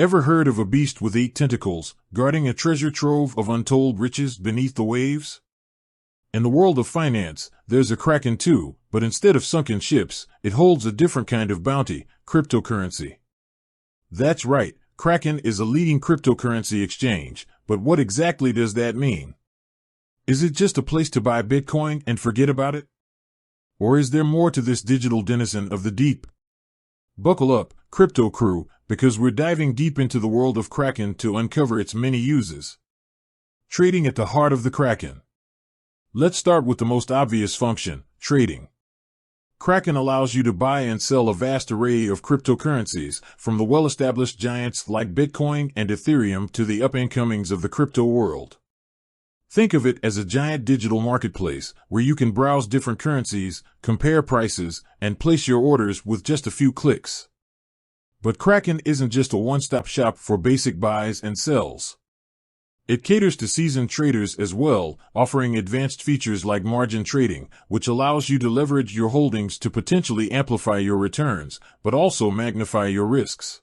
Ever heard of a beast with 8 tentacles, guarding a treasure trove of untold riches beneath the waves? In the world of finance, there's a Kraken too, but instead of sunken ships, it holds a different kind of bounty: cryptocurrency. That's right, Kraken is a leading cryptocurrency exchange, but what exactly does that mean? Is it just a place to buy Bitcoin and forget about it? Or is there more to this digital denizen of the deep? Buckle up, crypto crew, because we're diving deep into the world of Kraken to uncover its many uses. Trading at the heart of the Kraken. Let's start with the most obvious function: trading. Kraken allows you to buy and sell a vast array of cryptocurrencies, from the well-established giants like Bitcoin and Ethereum to the up-and-comings of the crypto world. Think of it as a giant digital marketplace where you can browse different currencies, compare prices, and place your orders with just a few clicks. But Kraken isn't just a one-stop shop for basic buys and sells. It caters to seasoned traders as well, offering advanced features like margin trading, which allows you to leverage your holdings to potentially amplify your returns, but also magnify your risks.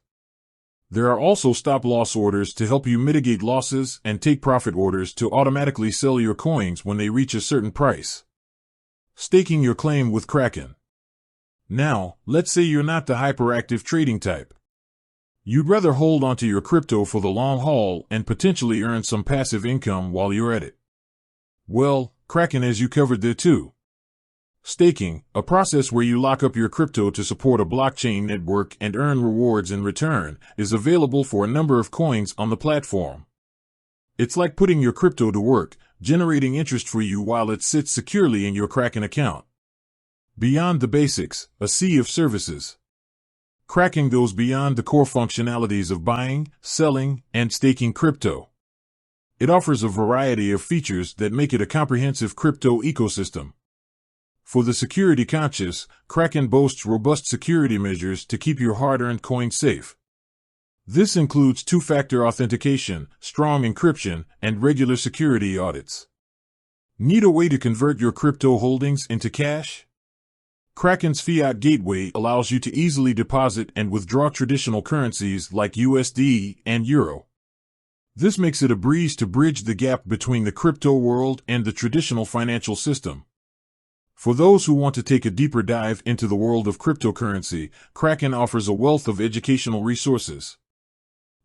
There are also stop-loss orders to help you mitigate losses and take profit orders to automatically sell your coins when they reach a certain price. Staking your claim with Kraken. Now, let's say you're not the hyperactive trading type. You'd rather hold onto your crypto for the long haul and potentially earn some passive income while you're at it. Well, Kraken has you covered there too. Staking, a process where you lock up your crypto to support a blockchain network and earn rewards in return, is available for a number of coins on the platform. It's like putting your crypto to work, generating interest for you while it sits securely in your Kraken account. Beyond the basics, a sea of services. Kraken goes beyond the core functionalities of buying, selling, and staking crypto. It offers a variety of features that make it a comprehensive crypto ecosystem. For the security conscious, Kraken boasts robust security measures to keep your hard-earned coins safe. This includes two-factor authentication, strong encryption, and regular security audits. Need a way to convert your crypto holdings into cash? Kraken's Fiat Gateway allows you to easily deposit and withdraw traditional currencies like USD and Euro. This makes it a breeze to bridge the gap between the crypto world and the traditional financial system. For those who want to take a deeper dive into the world of cryptocurrency, Kraken offers a wealth of educational resources.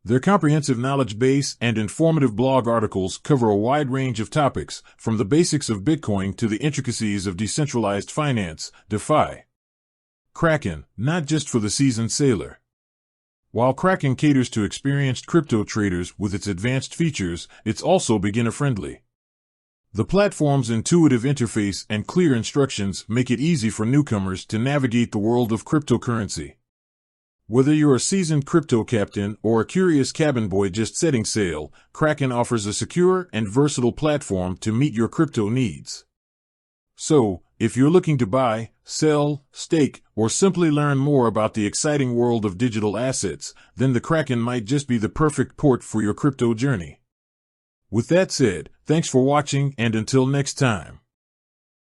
Their comprehensive knowledge base and informative blog articles cover a wide range of topics, from the basics of Bitcoin to the intricacies of decentralized finance, DeFi. Kraken, not just for the seasoned sailor. While Kraken caters to experienced crypto traders with its advanced features, it's also beginner-friendly. The platform's intuitive interface and clear instructions make it easy for newcomers to navigate the world of cryptocurrency. Whether you're a seasoned crypto captain or a curious cabin boy just setting sail, Kraken offers a secure and versatile platform to meet your crypto needs. So, if you're looking to buy, sell, stake, or simply learn more about the exciting world of digital assets, then the Kraken might just be the perfect port for your crypto journey. With that said, thanks for watching, and until next time.